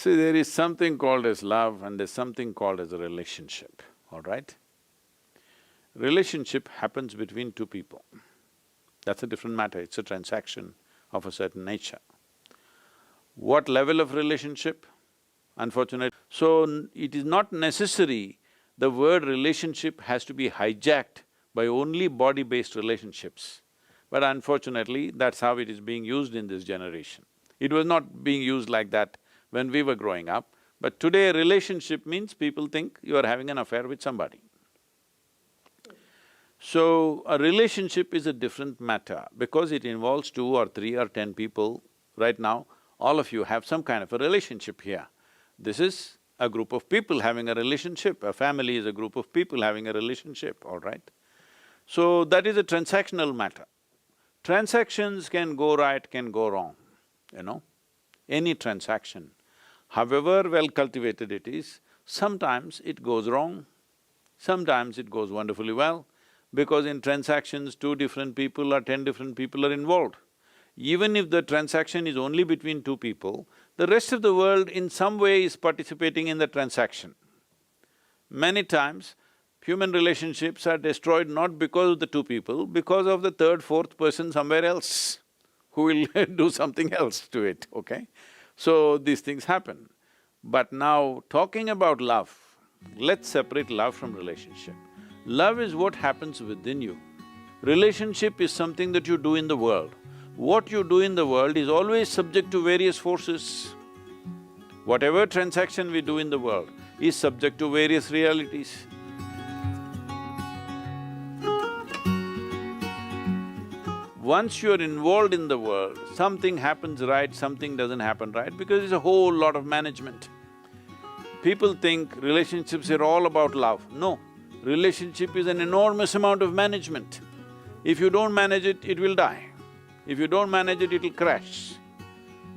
See, there is something called as love and there's something called as a relationship, all right? Relationship happens between two people. That's a different matter, it's a transaction of a certain nature. What level of relationship? Unfortunately, so it is not necessary the word relationship has to be hijacked by only body-based relationships. But unfortunately, that's how it is being used in this generation. It was not being used like that when we were growing up, but today relationship means people think you are having an affair with somebody. So, a relationship is a different matter because it involves 2 or 3 or 10 people. Right now, all of you have some kind of a relationship here. This is a group of people having a relationship, a family is a group of people having a relationship, all right? So, that is a transactional matter. Transactions can go right, can go wrong, you know. Any transaction, however well cultivated it is, sometimes it goes wrong, sometimes it goes wonderfully well, because in transactions 2 different people or 10 different people are involved. Even if the transaction is only between 2 people, the rest of the world in some way is participating in the transaction. Many times, human relationships are destroyed not because of the 2 people, because of the 3rd, 4th person somewhere else who will do something else to it, okay? So, these things happen. But now, talking about love, let's separate love from relationship. Love is what happens within you. Relationship is something that you do in the world. What you do in the world is always subject to various forces. Whatever transaction we do in the world is subject to various realities. Once you're involved in the world, something happens right, something doesn't happen right, because it's a whole lot of management. People think relationships are all about love. No, relationship is an enormous amount of management. If you don't manage it, it will die. If you don't manage it, it'll crash.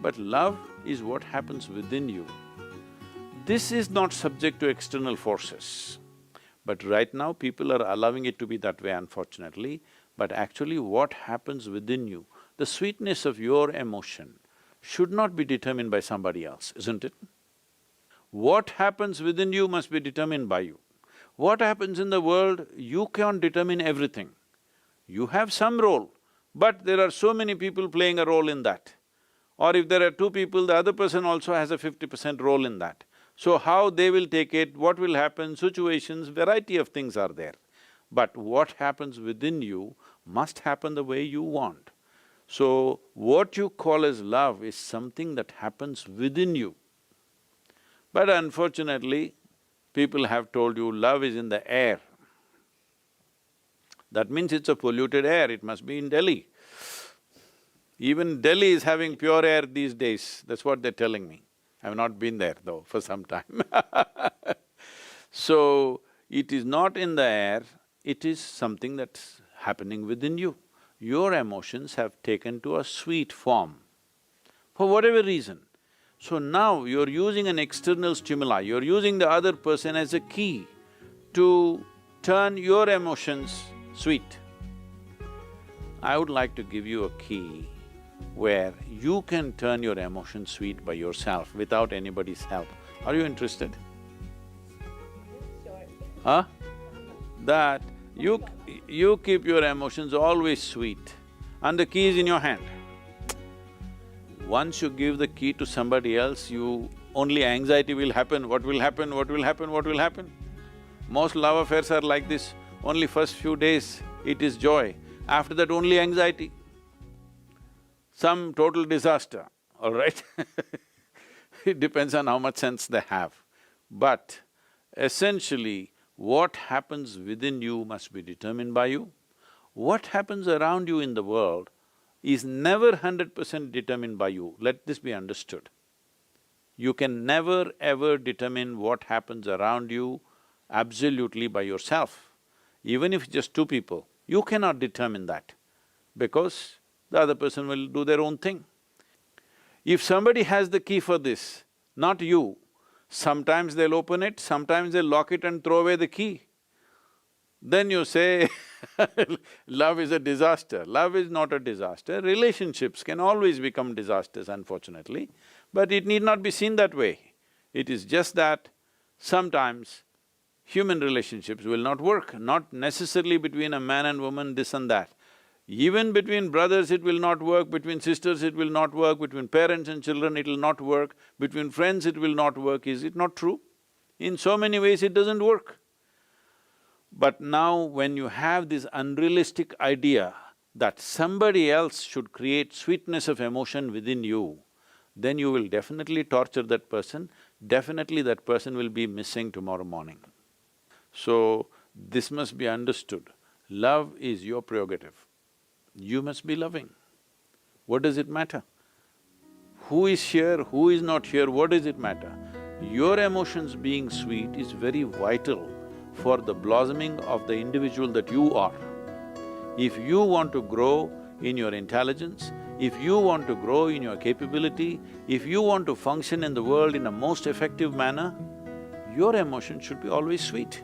But love is what happens within you. This is not subject to external forces. But right now, people are allowing it to be that way, unfortunately. But actually what happens within you, the sweetness of your emotion should not be determined by somebody else, isn't it? What happens within you must be determined by you. What happens in the world, you can't determine everything. You have some role, but there are so many people playing a role in that. Or if there are 2 people, the other person also has a 50% role in that. So how they will take it, what will happen, situations, variety of things are there. But what happens within you must happen the way you want. So, what you call as love is something that happens within you. But unfortunately, people have told you love is in the air. That means it's a polluted air, it must be in Delhi. Even Delhi is having pure air these days, that's what they're telling me. I've not been there though for some time So, it is not in the air, it is something that's happening within you. Your emotions have taken to a sweet form, for whatever reason. So now you're using an external stimuli, you're using the other person as a key to turn your emotions sweet. I would like to give you a key where you can turn your emotions sweet by yourself without anybody's help. Are you interested? Sure. Huh? That you keep your emotions always sweet and the key is in your hand. Once you give the key to somebody else, only anxiety will happen, what will happen, what will happen, what will happen. Most love affairs are like this, only first few days it is joy, after that only anxiety. Some total disaster, all right It depends on how much sense they have. But essentially, what happens within you must be determined by you. What happens around you in the world is never 100% determined by you, let this be understood. You can never ever determine what happens around you absolutely by yourself. Even if just 2 people, you cannot determine that, because the other person will do their own thing. If somebody has the key for this, not you, sometimes they'll open it, sometimes they'll lock it and throw away the key. Then you say love is a disaster. Love is not a disaster. Relationships can always become disasters, unfortunately, but it need not be seen that way. It is just that sometimes human relationships will not work, not necessarily between a man and woman, this and that. Even between brothers it will not work, between sisters it will not work, between parents and children it will not work, between friends it will not work, is it not true? In so many ways it doesn't work. But now when you have this unrealistic idea that somebody else should create sweetness of emotion within you, then you will definitely torture that person, definitely that person will be missing tomorrow morning. So, this must be understood. Love is your prerogative. You must be loving. What does it matter? Who is here, who is not here, what does it matter? Your emotions being sweet is very vital for the blossoming of the individual that you are. If you want to grow in your intelligence, if you want to grow in your capability, if you want to function in the world in a most effective manner, your emotion should be always sweet.